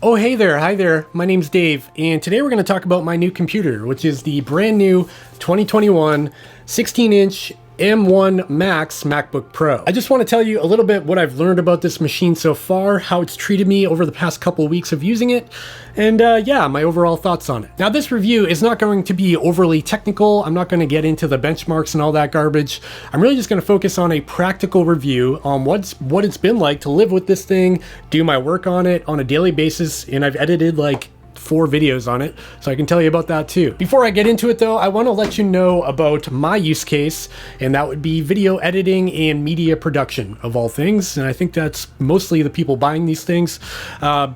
Oh, hey there. Hi there. My name's Dave, and today we're going to talk about my new computer, which is the brand new 2021 16-inch M1 Max Macbook Pro. I just want to tell you a little bit what I've learned about this machine so far, how it's treated me over the past couple of weeks of using it, and yeah, my overall thoughts on it. Now, this review is not going to be overly technical. I'm not going to get into the benchmarks and all that garbage. I'm really just going to focus on a practical review on what it's been like to live with this thing, do my work on it on a daily basis, and I've edited like 4 videos on it, so I can tell you about that too. Before I get into it though, I want to let you know about my use case, and that would be video editing and media production of all things, and I think that's mostly the people buying these things.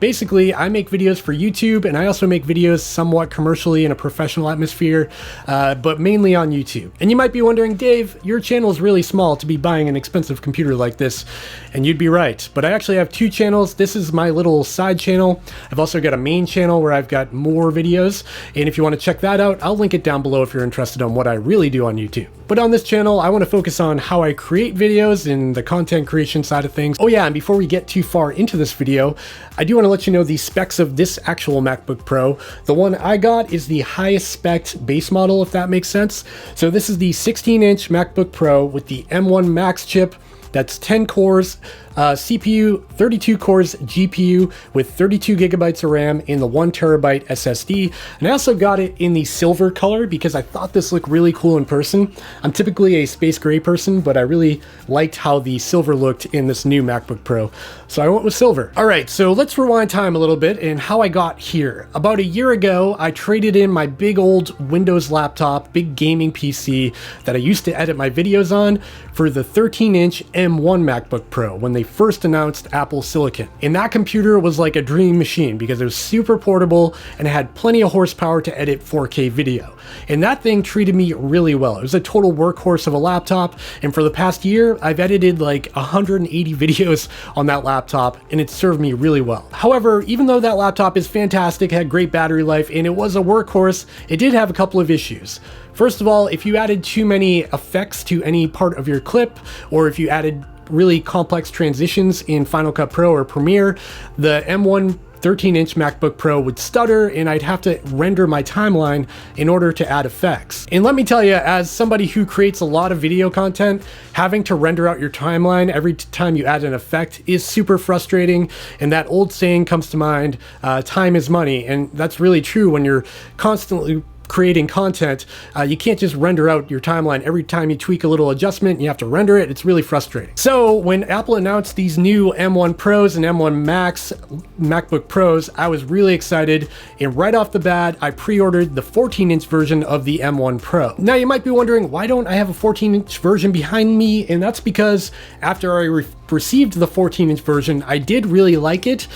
Basically, I make videos for YouTube, and I also make videos somewhat commercially in a professional atmosphere, but mainly on YouTube. And you might be wondering, Dave, your channel is really small to be buying an expensive computer like this, and you'd be right. But I actually have 2 channels. This is my little side channel. I've also got a main channel where I've got more videos, and if you want to check that out, I'll link it down below if you're interested on what I really do on YouTube. But on this channel, I want to focus on how I create videos and the content creation side of things. Oh yeah, and before we get too far into this video, I do want to let you know the specs of this actual MacBook Pro. The one I got is the highest spec base model, if that makes sense. So this is the 16-inch MacBook Pro with the M1 Max chip. That's 10 cores, CPU, 32 cores, GPU with 32 gigabytes of RAM in the 1 terabyte SSD. And I also got it in the silver color because I thought this looked really cool in person. I'm typically a space gray person, but I really liked how the silver looked in this new MacBook Pro, so I went with silver. All right, so let's rewind time a little bit and how I got here. About a year ago, I traded in my big old Windows laptop, big gaming PC that I used to edit my videos on, for the 13-inch M1 MacBook Pro when they first announced Apple Silicon. And that computer was like a dream machine because it was super portable and it had plenty of horsepower to edit 4K video. And that thing treated me really well. It was a total workhorse of a laptop, and for the past year, I've edited like 180 videos on that laptop, and it served me really well. However, even though that laptop is fantastic, had great battery life, and it was a workhorse, it did have a couple of issues. First of all, if you added too many effects to any part of your clip, or if you added really complex transitions in Final Cut Pro or Premiere, the M1 13-inch MacBook Pro would stutter, and I'd have to render my timeline in order to add effects. And let me tell you, as somebody who creates a lot of video content, having to render out your timeline every time you add an effect is super frustrating, and that old saying comes to mind, time is money, and that's really true when you're constantly creating content. You can't just render out your timeline every time you tweak a little adjustment. You have to render it. It's really frustrating. So when Apple announced these new M1 Pros and M1 Max MacBook Pros, I was really excited, and right off the bat, I pre-ordered the 14-inch version of the M1 Pro. Now you might be wondering, why don't I have a 14-inch version behind me? And that's because after I received the 14-inch version, I did really like it,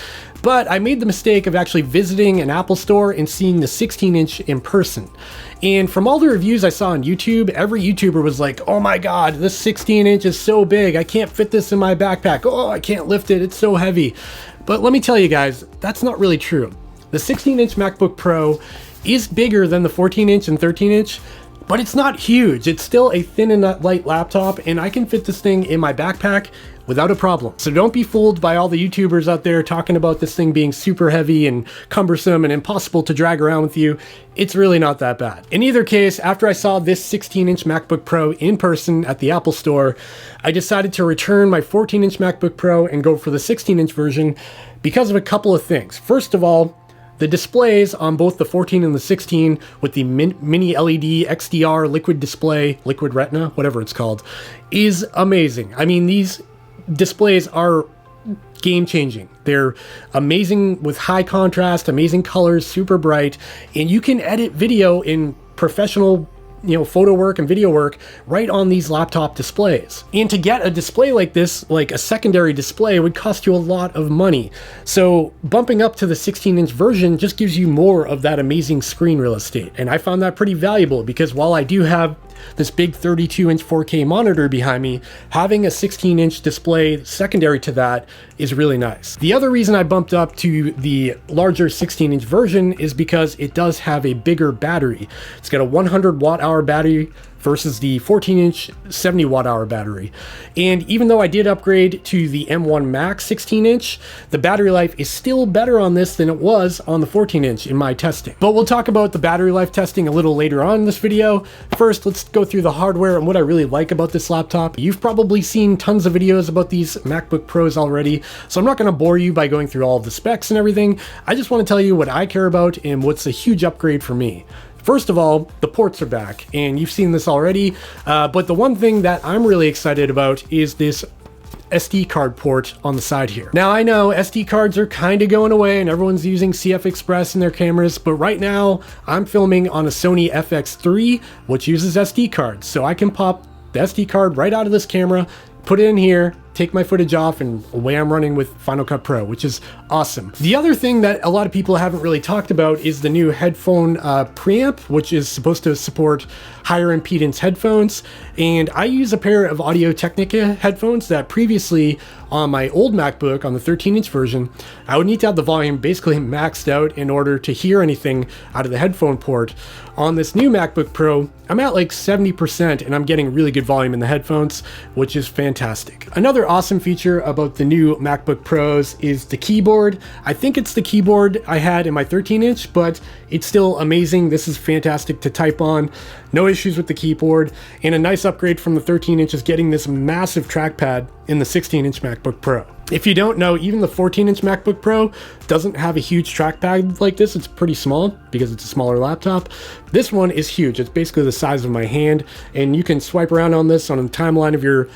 but I made the mistake of actually visiting an Apple store and seeing the 16-inch in person. And from all the reviews I saw on YouTube, every YouTuber was like, oh my god, this 16-inch is so big, I can't fit this in my backpack, oh, I can't lift it, it's so heavy. But let me tell you guys, that's not really true. The 16-inch MacBook Pro is bigger than the 14-inch and 13-inch, but it's not huge. It's still a thin and light laptop, and I can fit this thing in my backpack without a problem. So don't be fooled by all the YouTubers out there talking about this thing being super heavy and cumbersome and impossible to drag around with you. It's really not that bad. In either case, after I saw this 16-inch MacBook Pro in person at the Apple Store, I decided to return my 14-inch MacBook Pro and go for the 16-inch version because of a couple of things. First of all, the displays on both the 14 and the 16 with the mini LED XDR liquid display, liquid retina, whatever it's called, is amazing. I mean, these displays are game-changing. They're amazing with high contrast, amazing colors, super bright, and you can edit video in professional photo work and video work right on these laptop displays. And to get a display like this, like a secondary display, would cost you a lot of money. So bumping up to the 16-inch version just gives you more of that amazing screen real estate. And I found that pretty valuable because while I do have this big 32-inch 4K monitor behind me, having a 16-inch display secondary to that is really nice. The other reason I bumped up to the larger 16-inch version is because it does have a bigger battery. It's got a 100 watt-hour battery versus the 14-inch 70 watt-hour battery. And even though I did upgrade to the M1 Max 16-inch, the battery life is still better on this than it was on the 14-inch in my testing. But we'll talk about the battery life testing a little later on in this video. First, let's go through the hardware and what I really like about this laptop. You've probably seen tons of videos about these MacBook Pros already, so I'm not going to bore you by going through all of the specs and everything. I just want to tell you what I care about and what's a huge upgrade for me. First of all, the ports are back, and you've seen this already, but the one thing that I'm really excited about is this SD card port on the side here. Now I know SD cards are kind of going away and everyone's using CF Express in their cameras, but right now I'm filming on a Sony FX3, which uses SD cards. So I can pop the SD card right out of this camera, put it in here, take my footage off, and away I'm running with Final Cut Pro, which is awesome. The other thing that a lot of people haven't really talked about is the new headphone preamp, which is supposed to support higher impedance headphones. And I use a pair of Audio-Technica headphones that previously on my old MacBook, on the 13-inch version, I would need to have the volume basically maxed out in order to hear anything out of the headphone port. On this new MacBook Pro, I'm at like 70% and I'm getting really good volume in the headphones, which is fantastic. Another awesome feature about the new MacBook Pros is the keyboard. I think it's the keyboard I had in my 13-inch, but it's still amazing. This is fantastic to type on. No issues with the keyboard, and a nice upgrade from the 13-inch is getting this massive trackpad in the 16-inch MacBook Pro. If you don't know, even the 14-inch MacBook Pro doesn't have a huge trackpad like this. It's pretty small because it's a smaller laptop. This one is huge. It's basically the size of my hand, and you can swipe around on this on a timeline of your,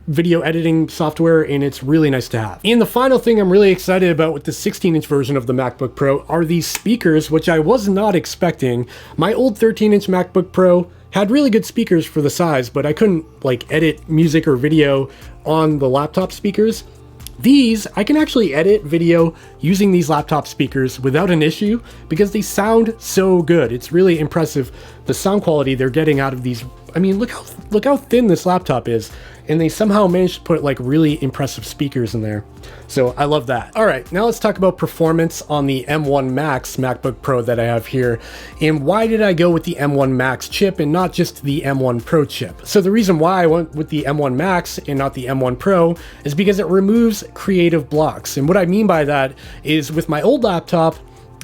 video editing software, and it's really nice to have. And the final thing I'm really excited about with the 16-inch version of the MacBook Pro are these speakers, which I was not expecting. My old 13-inch MacBook Pro had really good speakers for the size, but I couldn't edit music or video on the laptop speakers. These, I can actually edit video using these laptop speakers without an issue because they sound so good. It's really impressive, the sound quality they're getting out of these. I mean, look how thin this laptop is, and they somehow managed to put really impressive speakers in there. So I love that. All right, now let's talk about performance on the M1 Max MacBook Pro that I have here, and why did I go with the M1 Max chip and not just the M1 Pro chip? So the reason why I went with the M1 Max and not the M1 Pro is because it removes creative blocks. And what I mean by that is with my old laptop,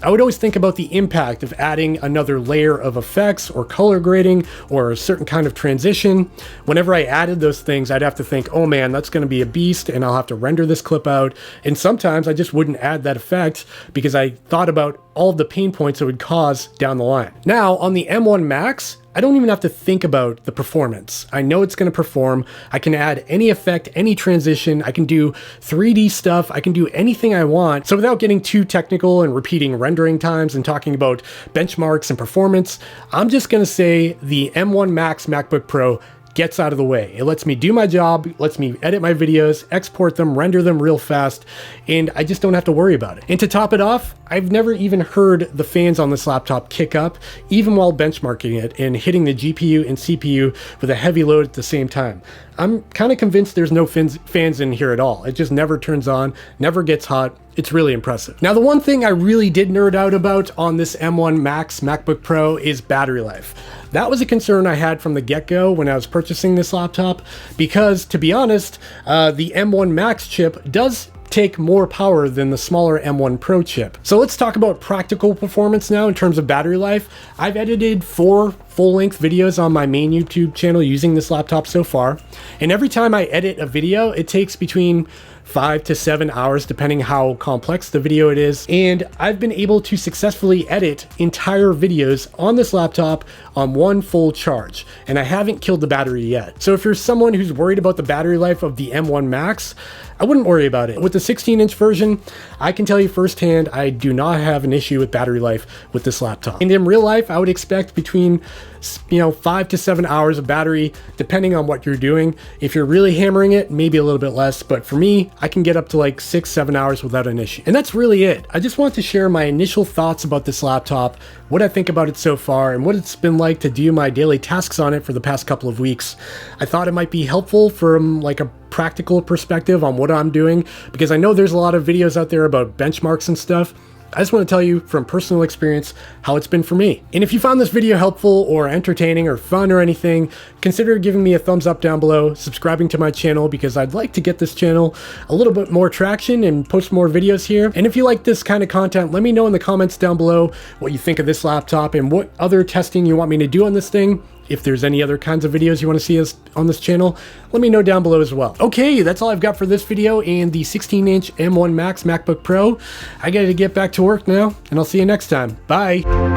I would always think about the impact of adding another layer of effects or color grading or a certain kind of transition. Whenever I added those things, I'd have to think, oh man, that's going to be a beast and I'll have to render this clip out. And sometimes I just wouldn't add that effect because I thought about all of the pain points it would cause down the line. Now on the M1 Max, I don't even have to think about the performance. I know it's going to perform. I can add any effect, any transition. I can do 3D stuff. I can do anything I want. So without getting too technical and repeating rendering times and talking about benchmarks and performance, I'm just going to say the M1 Max MacBook Pro gets out of the way. It lets me do my job, lets me edit my videos, export them, render them real fast, and I just don't have to worry about it. And to top it off, I've never even heard the fans on this laptop kick up, even while benchmarking it and hitting the GPU and CPU with a heavy load at the same time. I'm kind of convinced there's no fans in here at all. It just never turns on, never gets hot. It's really impressive. Now, the one thing I really did nerd out about on this M1 Max MacBook Pro is battery life. That was a concern I had from the get-go when I was purchasing this laptop because, to be honest, the M1 Max chip does take more power than the smaller M1 Pro chip. So let's talk about practical performance now in terms of battery life. I've edited 4 full-length videos on my main YouTube channel using this laptop so far, and every time I edit a video, it takes between 5 to 7 hours depending how complex the video it is, and I've been able to successfully edit entire videos on this laptop on one full charge, and I haven't killed the battery yet. So if you're someone who's worried about the battery life of the M1 Max, I wouldn't worry about it. With the 16-inch version, I can tell you firsthand, I do not have an issue with battery life with this laptop. And in real life, I would expect between 5 to 7 hours of battery, depending on what you're doing. If you're really hammering it, maybe a little bit less, but for me, I can get up to 6-7 hours without an issue. And that's really it. I just want to share my initial thoughts about this laptop, what I think about it so far, and what it's been like to do my daily tasks on it for the past couple of weeks. I thought it might be helpful from a practical perspective on what I'm doing, because I know there's a lot of videos out there about benchmarks and stuff. I just want to tell you from personal experience how it's been for me. And if you found this video helpful or entertaining or fun or anything, consider giving me a thumbs up down below, subscribing to my channel, because I'd like to get this channel a little bit more traction and post more videos here. And if you like this kind of content, let me know in the comments down below what you think of this laptop and what other testing you want me to do on this thing. If there's any other kinds of videos you want to see us on this channel, let me know down below as well. Okay, that's all I've got for this video and the 16-inch M1 Max MacBook Pro. I gotta get back to work now, and I'll see you next time. Bye.